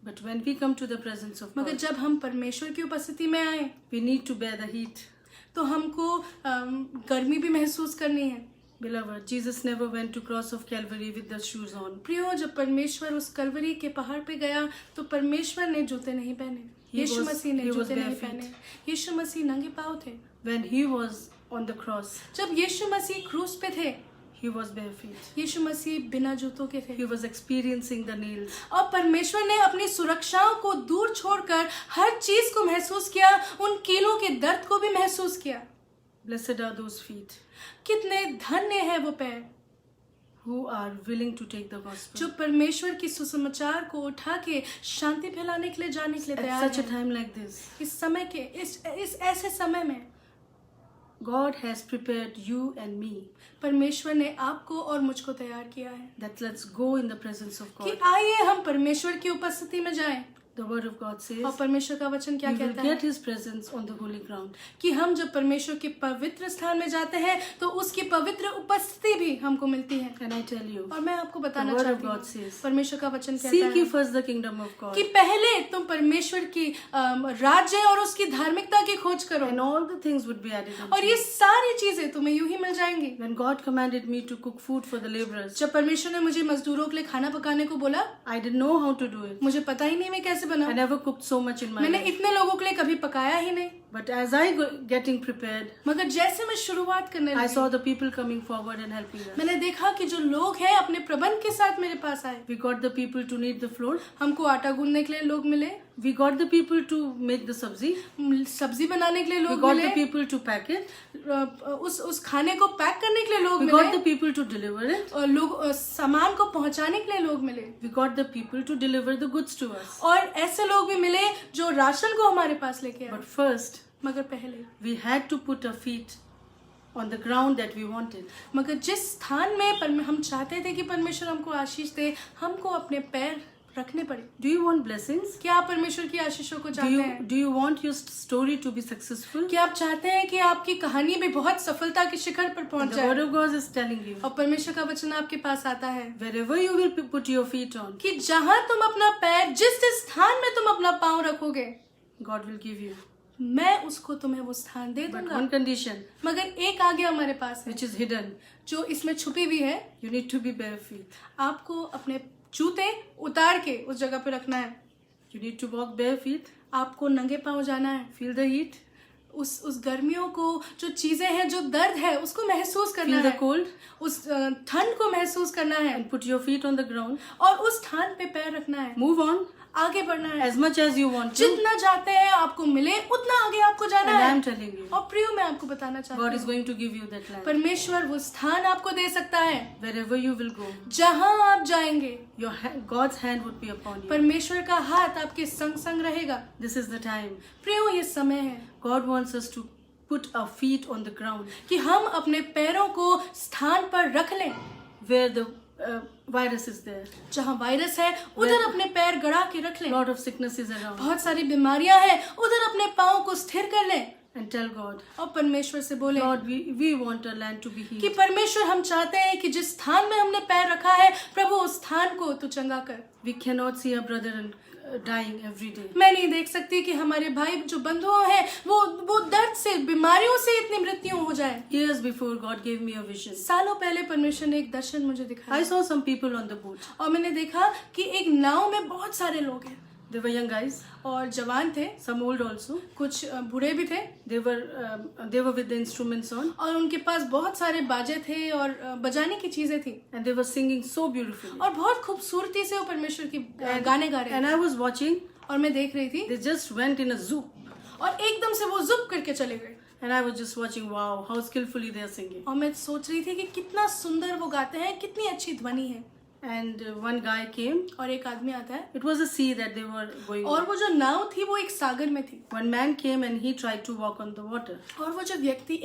But when we come to the presence of मगर God, जब हम परमेश्वर की उपस्थिति में आए we need to bear the heat. तो हमको गर्मी भी महसूस करनी है. Beloved, Jesus never went to cross of Calvary with the shoes on. प्रियो जब परमेश्वर उस कलवरी के पहाड़ पे गया तो परमेश्वर ने जूते नहीं पहने. यीशु मसीह ने जूते नहीं पहने. यीशु मसीह नंगे पाँव थे. When he was on the cross, जब यीशु मसीह क्रूस पे थे He was bare feet. यीशु मसीह बिना जूतों के थे He was experiencing the nails. और परमेश्वर ने अपनी सुरक्षाओं को दूर छोड़कर हर चीज को महसूस किया, उन कीलों के दर्द को भी महसूस किया। Blessed are those feet कितने धन्य है वो पैर who are willing to take the gospel. जो परमेश्वर की सुसमाचार को उठा के शांति फैलाने के लिए जाने के लिए At तैयार such a है। time like this, इस समय के इस ऐसे समय में God has prepared you and me परमेश्वर ने आपको और मुझको तैयार किया है that let's go in the presence of कि God. आइए हम परमेश्वर की उपस्थिति में जाएं। The word of God says, और परमेश्वर का वचन क्या we will कहता get है His presence on the holy ground. कि हम जब परमेश्वर के पवित्र स्थान में जाते हैं तो उसकी पवित्र उपस्थिति भी हमको मिलती है। And I tell you, और मैं आपको बताना The word of चाहती God हूँ says, परमेश्वर का वचन seek कहता ye है first the kingdom of God, कि पहले तुम परमेश्वर की राज्य और उसकी धार्मिकता की खोज करो and all the things would be added और unto ये you. सारी चीजें तुम्हें यूं ही मिल जाएंगी। When God commanded me to cook food for the laborers, जब परमेश्वर ने मुझे मजदूरों के लिए खाना पकाने को बोला, I didn't know how to do it. मुझे पता ही नहीं मैं कैसे I बनाऊं। never cooked so much in my मैंने life. इतने लोगों के लिए कभी पकाया ही नहीं। But as I getting prepared, मगर जैसे मैं शुरुआत करने I saw लगी, the people coming forward and helping us. मैंने देखा कि जो लोग हैं अपने प्रबंध के साथ मेरे पास आए। We got the people to knead the flour. हमको आटा गूंदने के लिए लोग मिले, We got the people to make the sabzi. सब्जी बनाने के लिए We लोग got मिले, the people to pack it. उस खाने को पैक करने के लिए लोग We got मिले the people to deliver it. और लोग सामान को पहुंचाने के लिए लोग मिले We got the people to deliver the goods to us. और ऐसे लोग भी मिले जो राशन को हमारे पास लेके आए। But first, मगर पहले we had to put our feet on the ground that we wanted. मगर जिस स्थान में हम चाहते थे कि परमेश्वर हमको आशीष दे, हमको अपने पैर रखने पड़े। Do you want blessings? क्या आप परमेश्वर की आशीषों को Do चाहते you हैं? do you want your story to be successful? क्या आप चाहते हैं कि आपकी कहानी भी बहुत सफलता के शिखर पर And पहुंच the word जाए? of God is telling you, और परमेश्वर का वचन आपके पास आता है wherever you will put your feet on, कि जहां तुम अपना पैर, जिस स्थान में तुम अपना पाँव रखोगे, God will give you. मैं उसको तुम्हें वो स्थान दे But दूंगा। one condition, मगर एक आगे हमारे पास है which is hidden, जो इसमें छुपी हुई है। you need to be bare feet. आपको अपने जूते उतार के उस जगह पे रखना है। You need to walk bare feet, आपको नंगे पाँव जाना है। feel the heat, उस गर्मियों को, जो चीजें हैं, जो दर्द है, उसको महसूस करना feel the है। cold, उस ठंड को महसूस करना है and put your feet on the ground. और उस स्थान पे पैर रखना है। Move on आगे बढ़ना है। as much as you want to. जितना चाहते हैं आपको मिले, उतना आगे आपको जाना And I है। am telling you, और प्रियो, मैं आपको बताना God चाहती is हूँ, going to give you that land. परमेश्वर वो स्थान आपको दे सकता है। Wherever you will go, जहां आप जाएंगे, God's hand would be upon you. परमेश्वर का हाथ आपके संग संग रहेगा। This is the time. प्रियो, ये समय है God wants us to put our feet on the ground कि हम अपने पैरों को स्थान पर रख लें where the virus is there. जहां वायरस है, उधर अपने पैर गड़ा के रख लें। Lot of sickness is around. बहुत सारी बीमारियां हैं, उधर अपने पाँव को स्थिर कर लें And tell God, और परमेश्वर से बोले Lord, we want our land to be कि healed. परमेश्वर, हम चाहते हैं कि जिस स्थान में हमने पैर रखा है, प्रभु उस स्थान को तू चंगा कर। We cannot see our brother dying every day. मैं नहीं देख सकती कि हमारे भाई जो बंधुओं हैं वो दर्द से, बीमारियों से इतनी मृत्यु हो जाए। Years before, God gave me a vision. सालों पहले परमेश्वर ने एक दर्शन मुझे I दिखाया saw some people on the boat. और मैंने देखा कि एक नाव में बहुत सारे लोग हैं They were young guys, और जवान थे, some old also. कुछ बूढ़े भी थे They were with the instruments on, और उनके पास बहुत सारे बाजे थे और बजाने की चीजें थी and they were singing so beautifully. और बहुत खूबसूरती से वो परमेश्वर की गाने गा रहे And थे I was watching. और मैं देख रही थी They just went in a zoop, और एकदम से वो जुप करके चले गए and I was just watching. Wow, how skillfully they are singing. और मैं सोच रही थी कि कितना सुंदर वो गाते हैं, कितनी अच्छी ध्वनि है। And one guy came. और एक आदमी आता है It was a sea that they were going और on. वो जो नाव थी वो एक सागर में थी One man came and he tried to walk on the water. और वो जो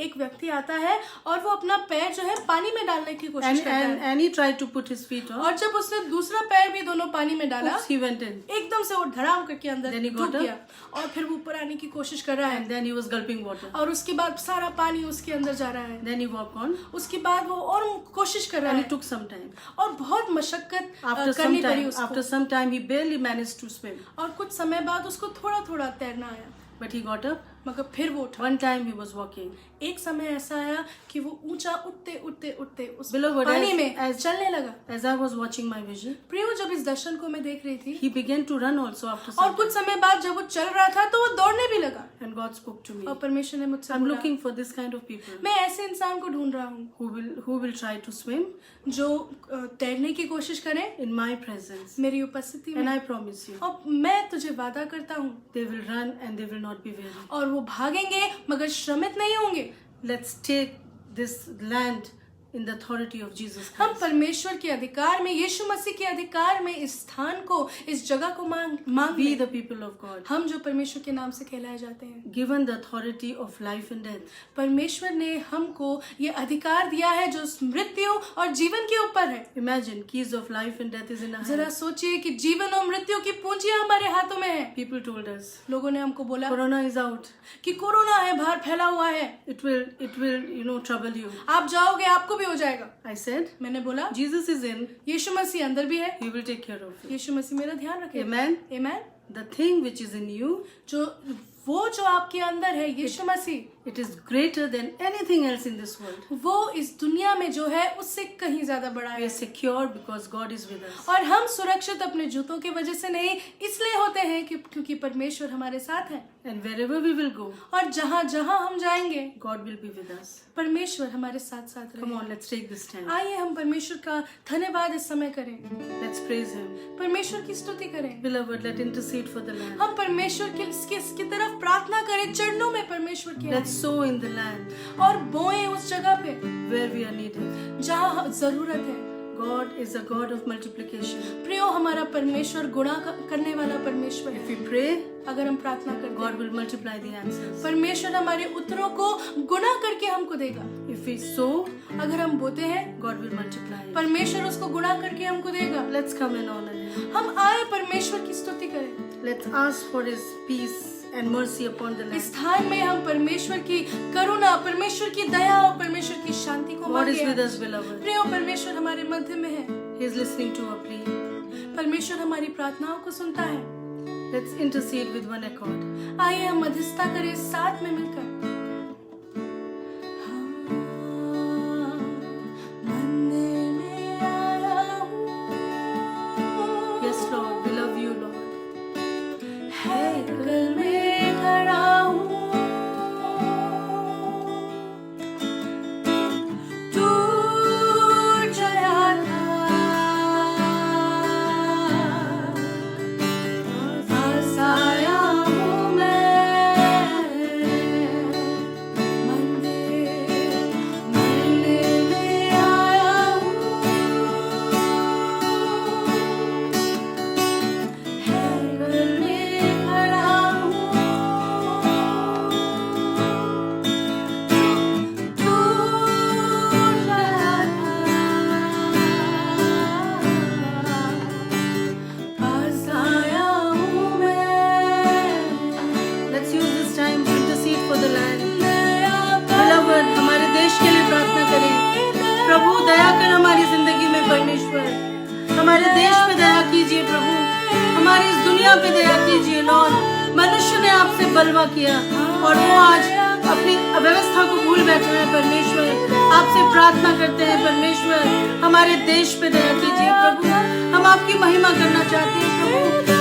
एक व्यक्ति आता है और वो अपना पैर जो है पानी में डालने की कोशिश And, करता and, है and he tried to put his feet on. और जब उसने दूसरा पैर भी दोनों पानी में डाला, Oops, he went in. एकदम से वो धड़ाम करके अंदर Then he डूब got up. गया और फिर वो ऊपर आने की कोशिश कर रहा And है then he was gulping water. और उसके बाद सारा पानी उसके अंदर जा रहा है। Then he walked on. उसके बाद वो और कोशिश कर रहा And है it took some time. और बहुत मशक्कत करनी पड़ी उसको After some time, he barely managed to swim. और कुछ समय बाद उसको थोड़ा थोड़ा तैरना आया But he got up मगर फिर वो उठा। One time he was walking. एक समय ऐसा आया कि वो ऊंचा उठते उठते उठते उस Beloved, पानी में as चलने लगा। As I was watching my vision, प्रियो, जब इस दर्शन को मैं देख रही थी he began to run also after और some कुछ समय बाद जब वो चल रहा था तो वो दौड़ने भी लगा। and God spoke to me. और परमेश्वर ने मुझसे I'm बोला, looking for this kind of people मैं ऐसे इंसान को ढूंढ रहा हूँ who will try to swim जो तैरने की कोशिश करें in my presence. मेरी उपस्थिति And में। I promise you, और मैं तुझे वादा करता हूँ they will run and they will not be weary. और वो भागेंगे मगर श्रमित नहीं होंगे। Let's take this land in the authority of Jesus हम Christ. परमेश्वर के अधिकार में, यीशु मसीह के अधिकार में इस स्थान को, इस जगह को मांग Be लें। the people of God, हम जो परमेश्वर के नाम से कहलाए जाते हैं। given the authority of life and death. परमेश्वर ने हमको ये अधिकार दिया है जो मृत्यु और जीवन के ऊपर है। Imagine, keys of life and death is in our जरा hands. सोचिए कि जीवन और मृत्यु की पूंजियां हमारे हाथों में है। People told us, लोगों ने हमको बोला Corona is out. कि कोरोना है, बाहर फैला हुआ है, It will, trouble you. आप जाओगे आपको भी हो जाएगा। I said, मैंने बोला Jesus is in. यीशु मसीह अंदर भी है, He will take care of you. यीशु मसीह मेरा ध्यान रखेगा। Amen. आमीन। The thing which is in you, वो जो आपके अंदर है, यीशु मसीह, it is greater than anything else in this world. वो इस दुनिया में जो है उससे कहीं ज्यादा बड़ा We है। are secure because God is with us. और हम सुरक्षित अपने जूतों की वजह से नहीं इसलिए होते हैं क्योंकि परमेश्वर हमारे साथ है। And wherever we will go, और जहाँ जहाँ हम जाएंगे God will be with us. परमेश्वर हमारे साथ साथ Come रहे। on, let's take this stand. आइए हम परमेश्वर का धन्यवाद इस समय करें, Let's praise Him. परमेश्वर की स्तुति करें। Beloved, let intercede for the land. हम परमेश्वर की तरफ प्रार्थना करें, चरणों में परमेश्वर के Let's sow in the land और बोएं उस जगह पे where we are needed. जहाँ जरूरत है। God is a God of multiplication. प्रियो, हमारा परमेश्वर गुणा करने वाला परमेश्वर If है। we pray, अगर हम प्रार्थना करते God हैं, will multiply the answers. परमेश्वर हमारे उत्तरों को गुणा करके हमको देगा। If we sow, अगर हम बोते हैं, God will multiply it. परमेश्वर उसको गुणा करके हमको देगा। Let's come and honor Him. हम आए परमेश्वर की स्तुति करें। Let's ask for His peace and mercy upon the इस land. स्थान में हम परमेश्वर की करुणा, परमेश्वर की दया और परमेश्वर की शांति को God is मांगे। with us, beloved. प्रियो, परमेश्वर हमारे मध्य में है। He is listening to our plea. परमेश्वर हमारी प्रार्थनाओं को सुनता है। Let's intercede with one accord. आइए हम मध्यस्थता करें साथ में मिलकर। मंदिर में आया हूँ, Yes, Lord, we love you, Lord. हैकल में खड़ा हूँ, दूर चला था, पास आया हूँ मैं, मंदिर में आया हूँ, हैकल में खड़ा हूँ, दूर चला था, पास आया हूँ मैं। Let's use this time to intercede for the land. Beloved, हमारे देश के लिए प्रार्थना करें। प्रभु दया कर हमारी जिंदगी में, परमेश्वर हमारे देश पे दया कीजिए। प्रभु हमारी इस दुनिया पे दया कीजिए। लॉर्ड, मनुष्य ने आपसे बलवा किया और वो आज अपनी अव्यवस्था को भूल बैठे हैं। परमेश्वर आपसे प्रार्थना करते हैं, परमेश्वर हमारे देश पे दया कीजिए। प्रभु हम आपकी महिमा करना चाहते हैं। प्रभु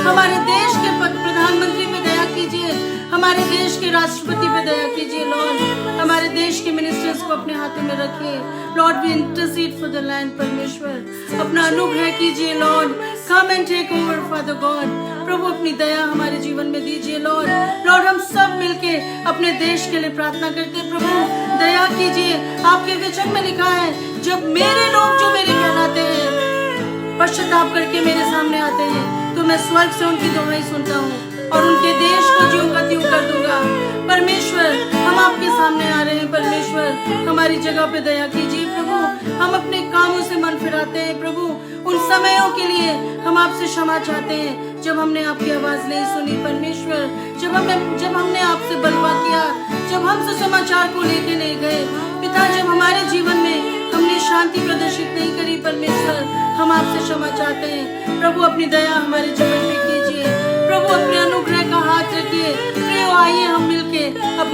हमारे देश के प्रधानमंत्री पे दया कीजिए, हमारे देश के राष्ट्रपति पे दया कीजिए। लॉर्ड, हमारे देश के मिनिस्टर्स को अपने हाथों में रखिए। Lord, we intercede for the land. परमेश्वर अपना अनुग्रह कीजिए। Lord, come and take over, Father God. प्रभु अपनी दया हमारे जीवन में दीजिए। लॉर्ड, हम सब मिलके अपने देश के लिए प्रार्थना करते हैं। प्रभु दया कीजिए। आपके वचन में लिखा है, जब मेरे लोग जो मेरे कहलाते हैं पश्चाताप करके मेरे सामने आते हैं, तो मैं स्वर्ग से उनकी दुहाई सुनता हूँ और उनके देश को ज्यों का त्यों कर दूंगा। परमेश्वर, हम आपके सामने आ रहे हैं। परमेश्वर, हमारी जगह पे दया कीजिए। प्रभु, हम अपने कामों से मन फिराते हैं। प्रभु, उन समयों के लिए हम आपसे क्षमा चाहते हैं जब हमने आपकी आवाज नहीं सुनी। परमेश्वर, जब हमने आपसे बलवा किया, जब हम सुसमाचार को लेके नहीं गए। पिता, जब हमारे जीवन में हमने शांति प्रदर्शित नहीं करी। परमेश्वर, हम आपसे क्षमा चाहते हैं। प्रभु, अपनी दया हमारे जीवन में कीजिए। प्रभु, अपने अनुग्रह का हाथ रखिए। प्रियो, आइए हम मिलके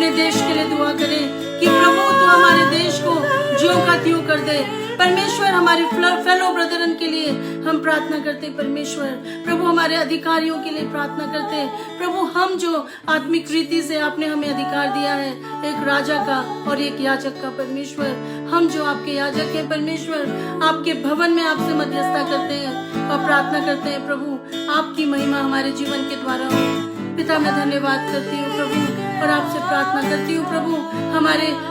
अपने देश के लिए दुआ करें कि प्रभु तू हमारे देश को ज्यों का त्यों कर दे। परमेश्वर हमारे फेलो ब्रदरन के लिए हम प्रार्थना करते हैं। परमेश्वर प्रभु हमारे अधिकारियों के लिए प्रार्थना करते हैं। प्रभु हम जो आत्मिक रीति से आपने हमें अधिकार दिया है, एक राजा का और एक याजक का, परमेश्वर हम जो आपके याजक हैं परमेश्वर, आपके भवन में आपसे मध्यस्थता करते हैं और प्रार्थना करते हैं। प्रभु आपकी महिमा हमारे जीवन के द्वारा हो। पिता मैं धन्यवाद करती हूँ प्रभु और आपसे प्रार्थना करती हूँ प्रभु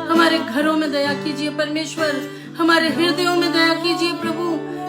हमारे घरों में दया कीजिए परमेश्वर, हमारे हृदयों में दया कीजिए प्रभु,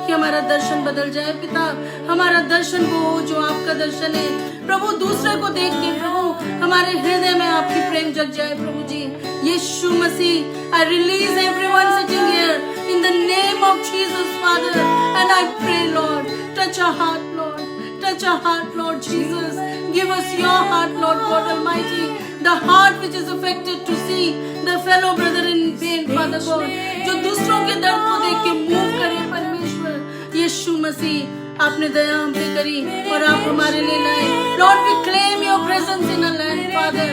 कि हमारा दर्शन बदल जाए पिता। हमारा दर्शन वो हो जो आपका दर्शन है प्रभु। दूसरे को देख के प्रभु हमारे हृदय में आपकी प्रेम जग जाए प्रभु जी। यीशु मसीह, I release everyone sitting here in the name of Jesus Father, and I pray Lord, touch our heart Lord, touch our heart Lord Jesus. Give us your heart Lord God Almighty, the heart which is affected to see the fellow brother in pain Father God, जो दूसरों के दर्द को देख के move करे परमेश्वर। यीशु मसीह आपने दया हम पे करी और आप हमारे लिए लाए। Lord we claim your presence in our land Father।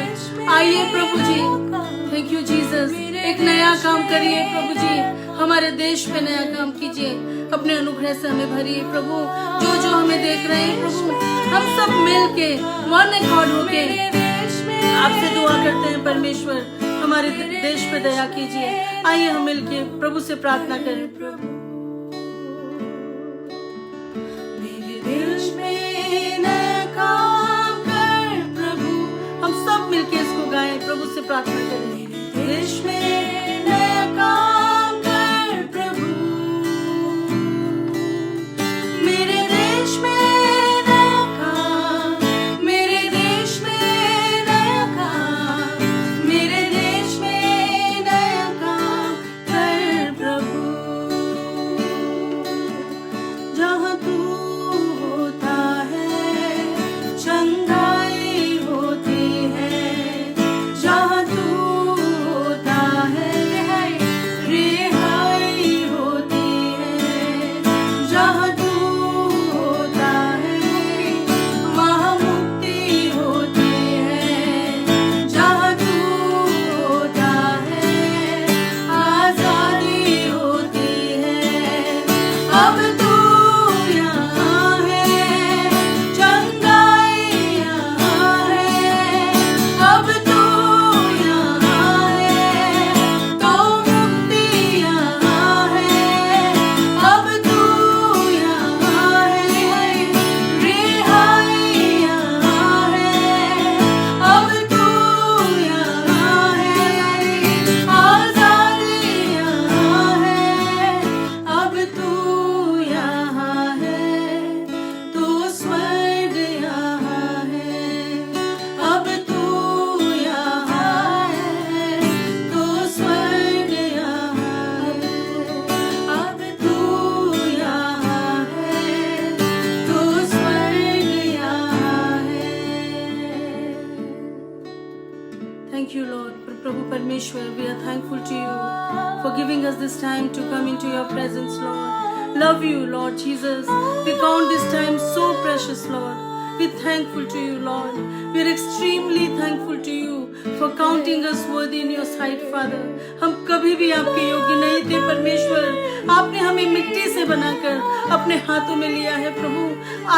आइए प्रभु जी, थैंक यू जीसस। एक नया काम करिए प्रभु जी, हमारे देश पे नया काम कीजिए, अपने अनुग्रह से हमें भरिए प्रभु। जो हमें देख रहे हैं प्रभु, हम सब मिल के वन अकॉर्ड होके आपसे दुआ करते हैं परमेश्वर, हमारे देश पे दया कीजिए। आइए हम मिल के प्रभु से प्रार्थना करें। प्रभु मेरे देश में नया काम कर प्रभु, हम सब मिल के इसको गाएं, प्रभु से प्रार्थना करें। मेरे देश में नया काम कर प्रभु, मेरे देश में नया काम, मेरे देश में नया काम, मेरे देश में नया काम कर प्रभु। जहाँ तू होता है चंगाई होती है, जहाँ तू होता है रिहाई होती है, जहाँ तू होता है वहाँ मुक्ति होती है, जहाँ तू होता है आजादी होती है। अब तू यहाँ है, चंगाई यहाँ है, अब तू यहाँ है तो मुक्ति यहाँ है, अब तू यहाँ है रिहाई यहाँ है, अब तू यहाँ है आजादी यहाँ है, अब तू यहाँ है तो स्वर्ग यहाँ है, अब तू यहाँ है तो स्वर्ग यहाँ है, अब तू यहाँ है तो स्वर्ग यहाँ है। Thank you Lord, प्रभु परमेश्वर, we are thankful to you for giving us this time to come into your presence Lord. Love you Lord Jesus, we count this time so precious Lord. We're thankful to you Lord, we're extremely thankful to you for counting us worthy in your sight Father. हम कभी भी आपके योग्य नहीं थे परमेश्वर, आपने हमें मिट्टी से बनाकर अपने हाथों में लिया है प्रभु।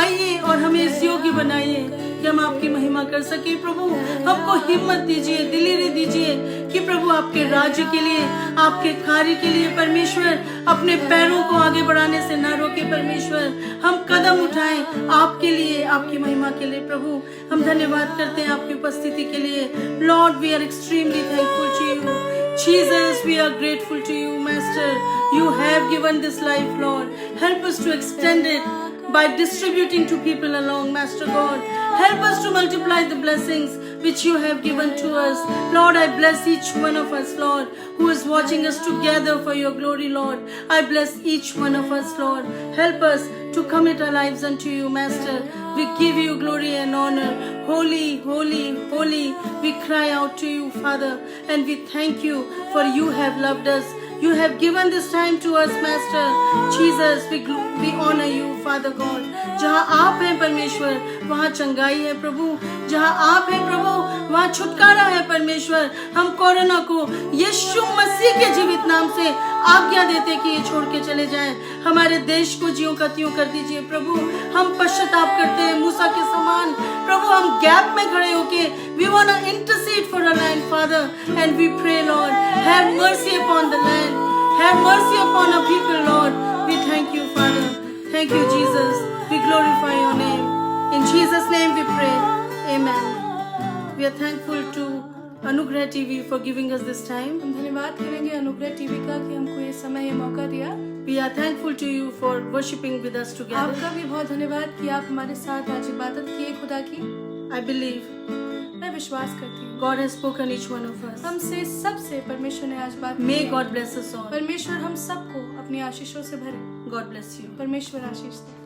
आइए और हमें इस योग्य बनाइए कि हम आपकी महिमा कर सके प्रभु। हमको हिम्मत दीजिए, दिलेरी दीजिए कि प्रभु आपके राज्य के लिए, आपके कार्य के लिए परमेश्वर अपने पैरों को आगे बढ़ाने से ना रोके परमेश्वर। हम कदम उठाएं आपके लिए, आपकी महिमा के लिए प्रभु। हम धन्यवाद करते हैं आपकी उपस्थिति के लिए। Lord we are extremely thankful to you Jesus, we are grateful to you, Master. You have given this life, Lord. Help us to extend it by distributing to people along, Master God. Help us to multiply the blessings which you have given to us. Lord, I bless each one of us, Lord, who is watching us together for your glory, Lord. I bless each one of us, Lord. Help us to commit our lives unto you, Master. We give you glory and honor. Holy, holy, holy, we cry out to you, Father, and we thank you for you have loved us. You have given this time to us, Master Jesus. We honor you, Father God. जहाँ आप हैं परमेश्वर, वहाँ चंगाई है प्रभु. जहाँ आप हैं प्रभु, वहाँ छुटकारा है परमेश्वर. हम कोरोना को यीशु मसीह के जीवित नाम से आज्ञा देते कि ये छोड़ के चले जाएं. हमारे देश को ज्यों का त्यों कर दीजिए प्रभु. हम पश्चाताप करते हैं मूसा के समान प्रभु. हम गैप में खड़े होके we want to intercede for our land, Father, and we pray, Lord, have mercy upon the land, have mercy upon our people, Lord. We thank you, Father. Thank you, Jesus. We glorify your name. In Jesus' name we pray. Amen. We are thankful to Anugrah TV for giving us this time. हम धन्यवाद करेंगे अनुग्रह TV का कि हमको ये समय ये मौका दिया. We are thankful to you for worshiping with us together. आपका भी बहुत धन्यवाद कि आप हमारे साथ आज इबादत किए खुदा की. I believe मैं विश्वास करती हूँ God has spoken each one of us. हमसे सबसे परमेश्वर ने आज बात की May है. God bless us all. परमेश्वर हम सबको अपनी आशीषों से भरे. God bless you. परमेश्वर आशीष दे.